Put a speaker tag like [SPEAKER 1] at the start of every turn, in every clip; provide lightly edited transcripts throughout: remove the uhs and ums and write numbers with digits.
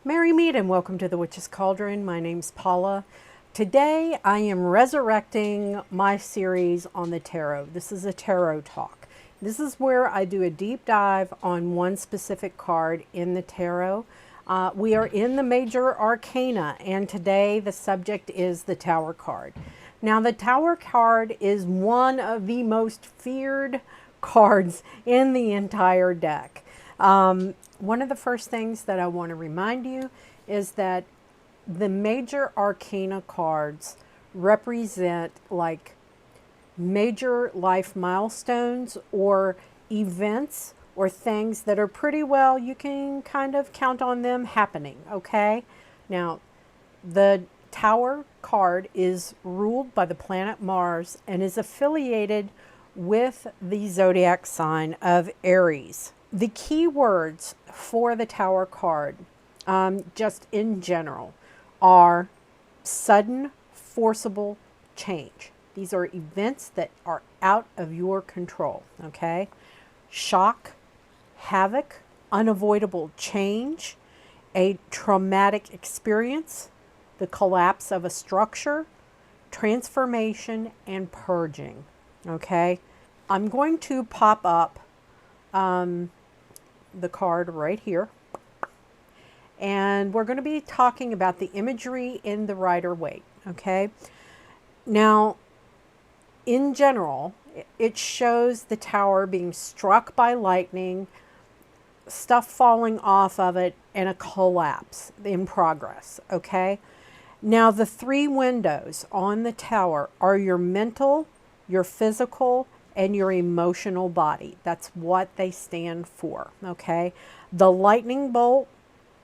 [SPEAKER 1] Merry meet and welcome to the Witch's Cauldron. My name's Paula. Today I am resurrecting my series on the tarot. This is a tarot talk. This is where I do a deep dive on one specific card in the tarot. We are in the Major Arcana, and today the subject is the Tower card. Now, the Tower card is one of the most feared cards in the entire deck. One of the first things that I want to remind you is that the Major Arcana cards represent like major life milestones or events or things that are pretty well, you can kind of count on them happening, okay? Now, the Tower card is ruled by the planet Mars and is affiliated with the zodiac sign of Aries. The key words for the Tower card, just in general, are sudden, forcible change. These are events that are out of your control, okay? Shock, havoc, unavoidable change, a traumatic experience, the collapse of a structure, transformation, and purging, okay? I'm going to pop up the card right here, and we're going to be talking about the imagery in the Rider-Waite, okay? Now, in general, it shows the tower being struck by lightning, stuff falling off of it, and a collapse in progress, okay? Now, the three windows on the tower are your mental, your physical, and your emotional body. That's what they stand for, okay? The lightning bolt,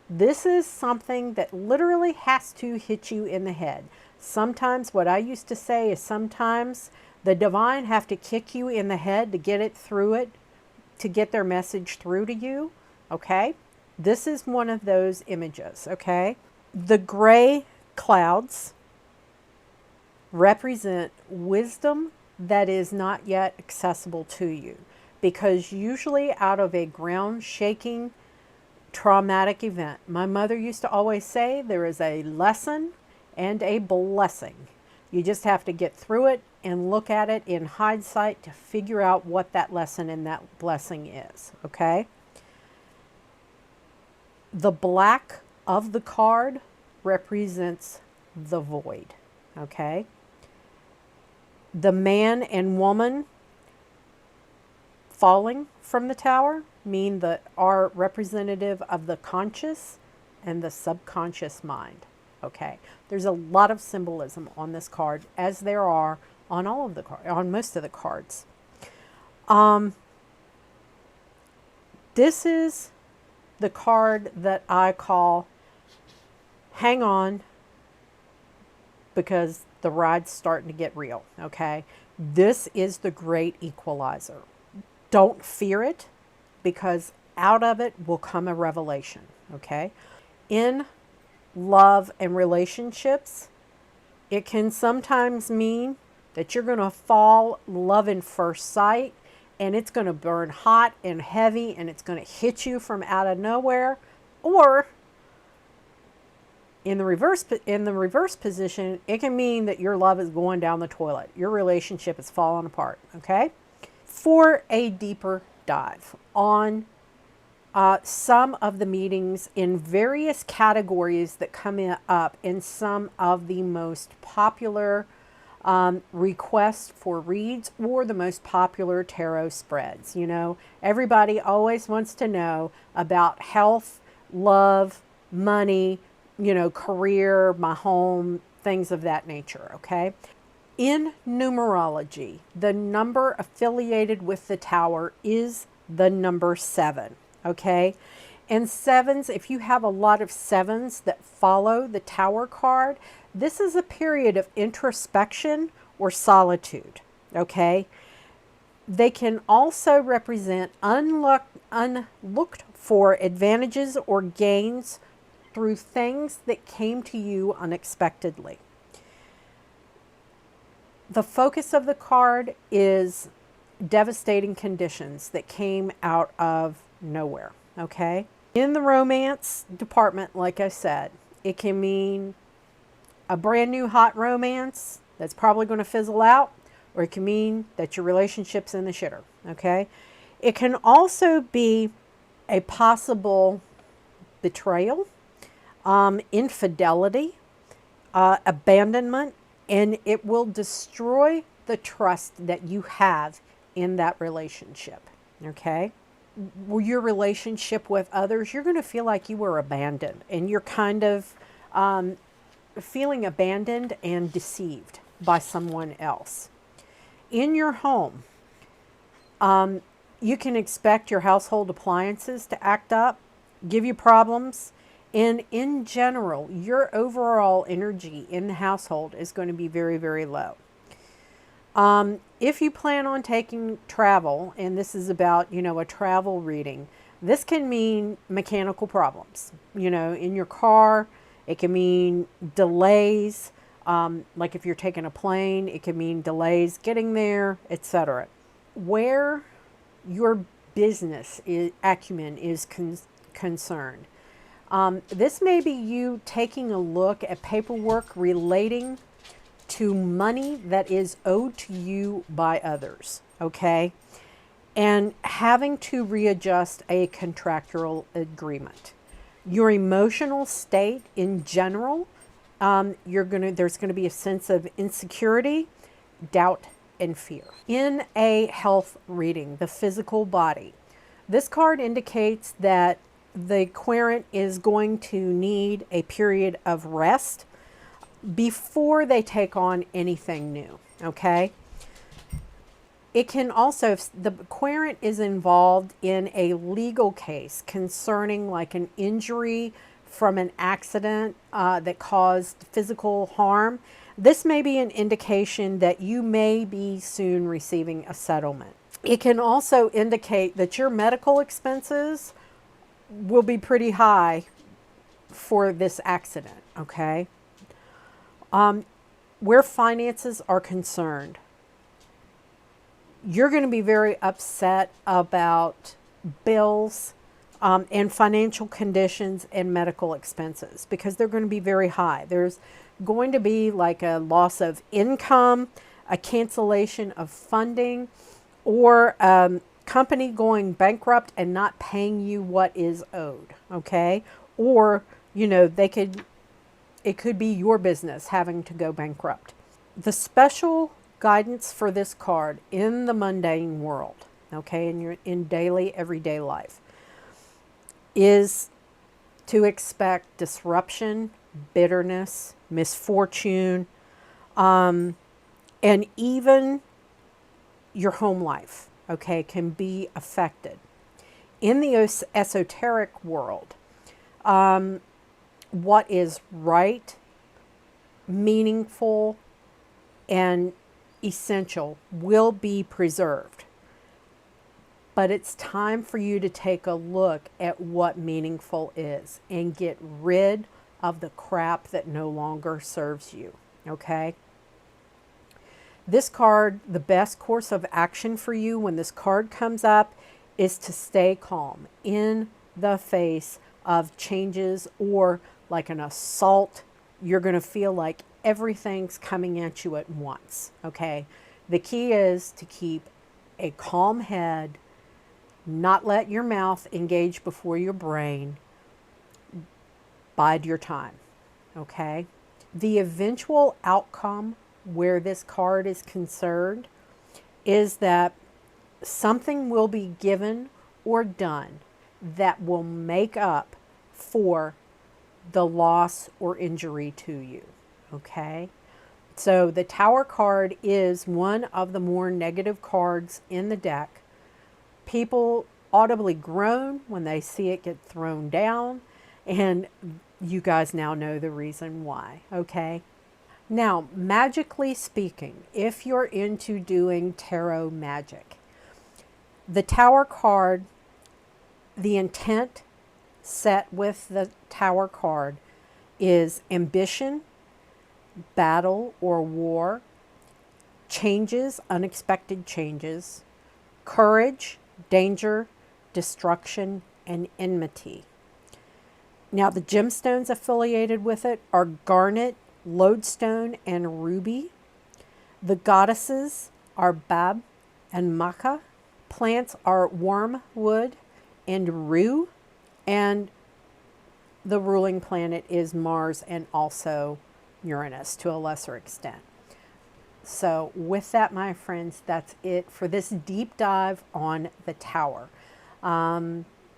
[SPEAKER 1] this is something that literally has to hit you in the head. Sometimes, what I used to say is sometimes the divine have to kick you in the head to get it through it, to get their message through to you, okay? This is one of those images, okay? The gray clouds represent wisdom that is not yet accessible to you, because usually out of a ground shaking traumatic event, my mother used to always say, there is a lesson and a blessing. You just have to get through it and look at it in hindsight to figure out what that lesson and that blessing is, okay? The black of the card represents the void, okay? The man and woman falling from the tower are representative of the conscious and the subconscious mind, okay? There's a lot of symbolism on this card, as there are on all of the cards, on most of the cards. This is the card that I call hang on, because the ride's starting to get real, okay? This is the great equalizer. Don't fear it, because out of it will come a revelation, okay? In love and relationships, it can sometimes mean that you're going to fall love in first sight, and it's going to burn hot and heavy, and it's going to hit you from out of nowhere. Or in the reverse position, it can mean that your love is going down the toilet. Your relationship is falling apart, okay? For a deeper dive on some of the meetings in various categories that come up in some of the most popular requests for reads or the most popular tarot spreads. You know, everybody always wants to know about health, love, money, you know, career, my home, things of that nature, okay? In numerology, the number affiliated with the tower is the number 7, okay? And sevens, if you have a lot of sevens that follow the tower card, this is a period of introspection or solitude, okay? They can also represent unlooked for advantages or gains through things that came to you unexpectedly. The focus of the card is devastating conditions that came out of nowhere, okay? In the romance department, like I said, it can mean a brand new hot romance that's probably going to fizzle out, or it can mean that your relationship's in the shitter, okay? It can also be a possible betrayal, infidelity, abandonment, and it will destroy the trust that you have in that relationship, okay? Your relationship with others, you're going to feel like you were abandoned, and you're kind of feeling abandoned and deceived by someone else. In your home, you can expect your household appliances to act up, give you problems, and in general, your overall energy in the household is going to be very, very low. If you plan on taking travel, and this is about, a travel reading, this can mean mechanical problems, in your car. It can mean delays. Like if you're taking a plane, it can mean delays getting there, etc. Where your business acumen is concerned. This may be you taking a look at paperwork relating to money that is owed to you by others, okay? And having to readjust a contractual agreement. Your emotional state in general, there's going to be a sense of insecurity, doubt, and fear. In a health reading, the physical body, this card indicates that the querent is going to need a period of rest before they take on anything new, okay? It can also, if the querent is involved in a legal case concerning like an injury from an accident that caused physical harm, this may be an indication that you may be soon receiving a settlement. It can also indicate that your medical expenses will be pretty high for this accident, okay? Where finances are concerned, you're going to be very upset about bills and financial conditions and medical expenses because they're going to be very high. There's going to be like a loss of income, a cancellation of funding, or company going bankrupt and not paying you what is owed, okay? Or, it could be your business having to go bankrupt. The special guidance for this card in the mundane world, okay, in daily, everyday life, is to expect disruption, bitterness, misfortune, and even your home life, okay, can be affected. In the esoteric world, what is right, meaningful, and essential will be preserved. But it's time for you to take a look at what meaningful is and get rid of the crap that no longer serves you, okay? This card, the best course of action for you when this card comes up is to stay calm in the face of changes or like an assault. You're going to feel like everything's coming at you at once, okay? The key is to keep a calm head, not let your mouth engage before your brain. Bide your time, okay? The eventual outcome where this card is concerned is that something will be given or done that will make up for the loss or injury to you, okay? So the Tower card is one of the more negative cards in the deck. People audibly groan when they see it get thrown down, and you guys now know the reason why, okay? Now, magically speaking, if you're into doing tarot magic, the Tower card, the intent set with the Tower card is ambition, battle or war, changes, unexpected changes, courage, danger, destruction, and enmity. Now the gemstones affiliated with it are garnet, lodestone, and ruby. The goddesses are Bab and Makkah. Plants are wormwood and rue. And the ruling planet is Mars and also Uranus to a lesser extent. So with that, my friends, that's it for this deep dive on the tower.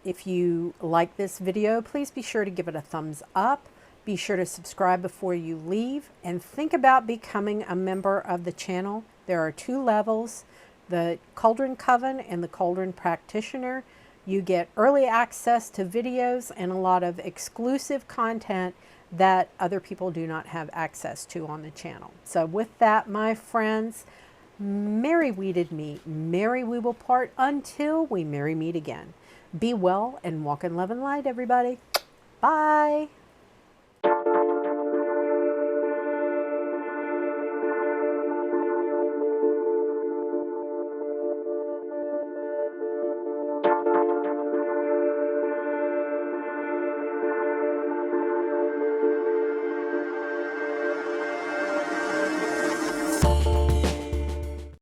[SPEAKER 1] If you like this video, please be sure to give it a thumbs up. Be sure to subscribe before you leave and think about becoming a member of the channel. There are 2 levels, the Cauldron Coven and the Cauldron Practitioner. You get early access to videos and a lot of exclusive content that other people do not have access to on the channel. So with that, my friends, merry we did meet, merry we will part until we merry meet again. Be well and walk in love and light, everybody. Bye.